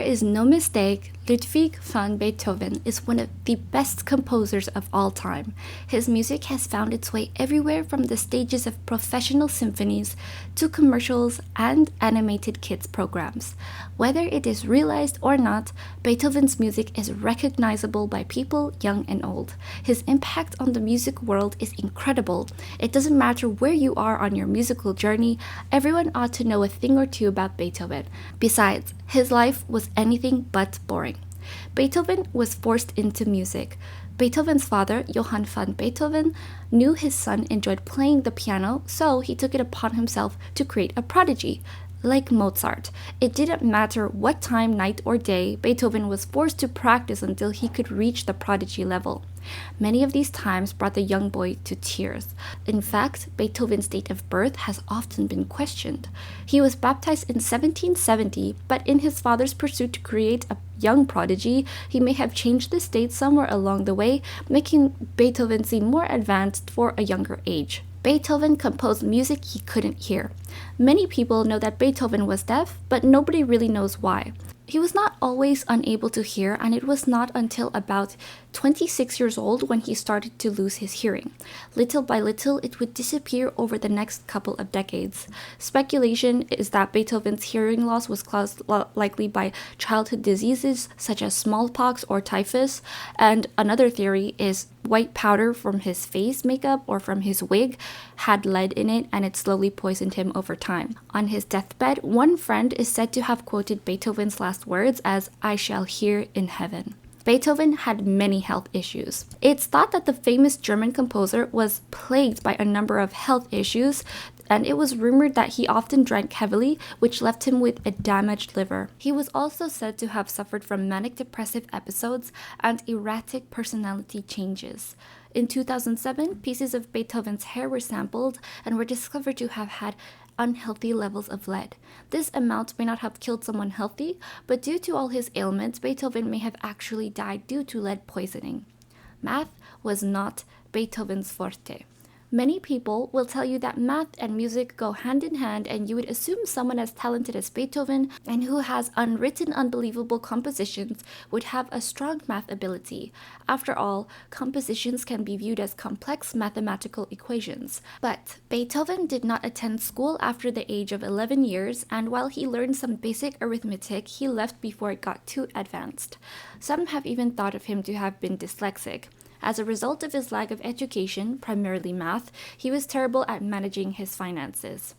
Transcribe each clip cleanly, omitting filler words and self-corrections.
is no mistake, Ludwig van Beethoven is one of the best composers of all time. His music has found its way everywhere from the stages of professional symphonies to commercials and animated kids programs. Whether it is realized or not, Beethoven's music is recognizable by people young and old. His impact on the music world is incredible. It doesn't matter where you are on your musical journey, everyone ought to know a thing or two about Beethoven. Besides, his life was anything but boring. Beethoven was forced into music. Beethoven's father, Johann van Beethoven, knew his son enjoyed playing the piano, so he took it upon himself to create a prodigy. Like Mozart, it didn't matter what time, night or day, Beethoven was forced to practice until he could reach the prodigy level. Many of these times brought the young boy to tears. In fact, Beethoven's date of birth has often been questioned. He was baptized in 1770, but in his father's pursuit to create a young prodigy, he may have changed this date somewhere along the way, making Beethoven seem more advanced for a younger age. Beethoven composed music he couldn't hear. Many people know that Beethoven was deaf, but nobody really knows why. He was not always unable to hear, and it was not until about 26 years old when he started to lose his hearing. Little by little, it would disappear over the next couple of decades. Speculation is that Beethoven's hearing loss was caused likely by childhood diseases such as smallpox or typhus, and another theory is white powder from his face makeup or from his wig had lead in it, and it slowly poisoned him over time. On his deathbed, one friend is said to have quoted Beethoven's last words as, "I shall hear in heaven." Beethoven had many health issues. It's thought that the famous German composer was plagued by a number of health issues, and it was rumored that he often drank heavily, which left him with a damaged liver. He was also said to have suffered from manic depressive episodes and erratic personality changes. In 2007, pieces of Beethoven's hair were sampled and were discovered to have had unhealthy levels of lead. This amount may not have killed someone healthy, but due to all his ailments, Beethoven may have actually died due to lead poisoning. Math was not Beethoven's forte. Many people will tell you that math and music go hand in hand, and you would assume someone as talented as Beethoven and who has unwritten unbelievable compositions would have a strong math ability. After all, compositions can be viewed as complex mathematical equations. But Beethoven did not attend school after the age of 11 years, and while he learned some basic arithmetic, he left before it got too advanced. Some have even thought of him to have been dyslexic. As a result of his lack of education, primarily math, he was terrible at managing his finances.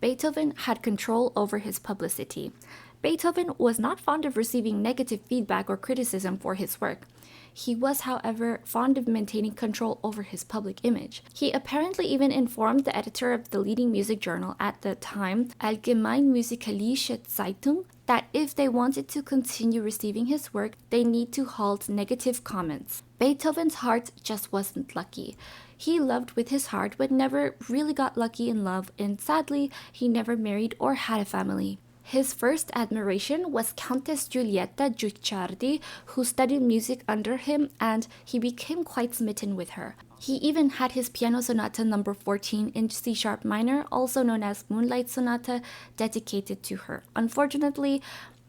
Beethoven had control over his publicity. Beethoven was not fond of receiving negative feedback or criticism for his work. He was, however, fond of maintaining control over his public image. He apparently even informed the editor of the leading music journal at the time, Allgemeine Musikalische Zeitung, that if they wanted to continue receiving his work, they need to halt negative comments. Beethoven's heart just wasn't lucky. He loved with his heart, but never really got lucky in love, and sadly, he never married or had a family. His first admiration was Countess Giulietta Guicciardi, who studied music under him, and he became quite smitten with her. He even had his piano sonata number 14 in C-sharp minor, also known as Moonlight Sonata, dedicated to her. Unfortunately,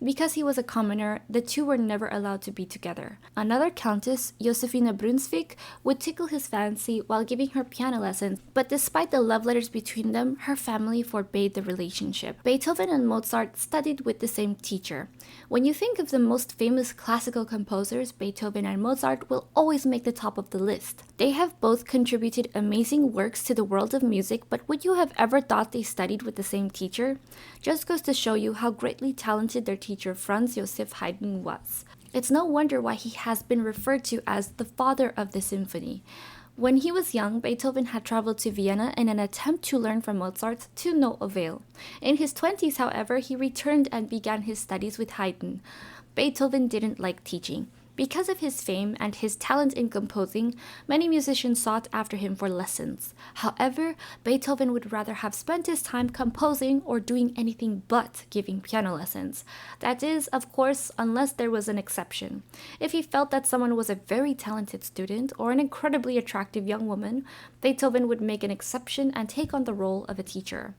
because he was a commoner, the two were never allowed to be together. Another countess, Josefina Brunswick, would tickle his fancy while giving her piano lessons, but despite the love letters between them, her family forbade the relationship. Beethoven and Mozart studied with the same teacher. When you think of the most famous classical composers, Beethoven and Mozart will always make the top of the list. They have both contributed amazing works to the world of music, but would you have ever thought they studied with the same teacher? Just goes to show you how greatly talented their teacher Franz Joseph Haydn was. It's no wonder why he has been referred to as the father of the symphony. When he was young, Beethoven had traveled to Vienna in an attempt to learn from Mozart, to no avail. In his 20s, however, he returned and began his studies with Haydn. Beethoven didn't like teaching. Because of his fame and his talent in composing, many musicians sought after him for lessons. However, Beethoven would rather have spent his time composing or doing anything but giving piano lessons. That is, of course, unless there was an exception. If he felt that someone was a very talented student or an incredibly attractive young woman, Beethoven would make an exception and take on the role of a teacher.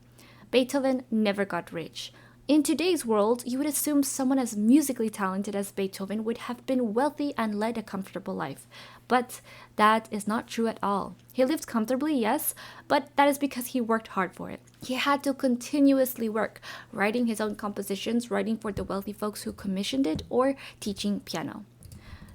Beethoven never got rich. In today's world, you would assume someone as musically talented as Beethoven would have been wealthy and led a comfortable life. But that is not true at all. He lived comfortably, yes, but that is because he worked hard for it. He had to continuously work, writing his own compositions, writing for the wealthy folks who commissioned it, or teaching piano.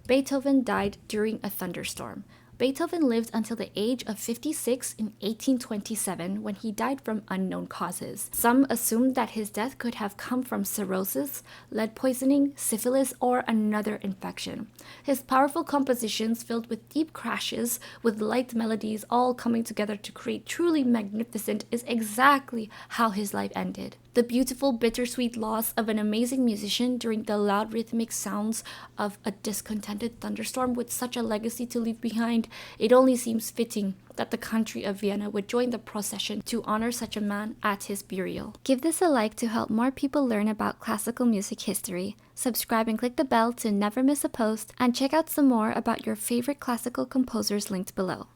Beethoven died during a thunderstorm. Beethoven lived until the age of 56 in 1827 when he died from unknown causes. Some assumed that his death could have come from cirrhosis, lead poisoning, syphilis, or another infection. His powerful compositions filled with deep crashes, with light melodies all coming together to create truly magnificent is exactly how his life ended. The beautiful, bittersweet loss of an amazing musician during the loud rhythmic sounds of a discontented thunderstorm with such a legacy to leave behind, it only seems fitting that the country of Vienna would join the procession to honor such a man at his burial. Give this a like to help more people learn about classical music history. Subscribe and click the bell to never miss a post, and check out some more about your favorite classical composers linked below.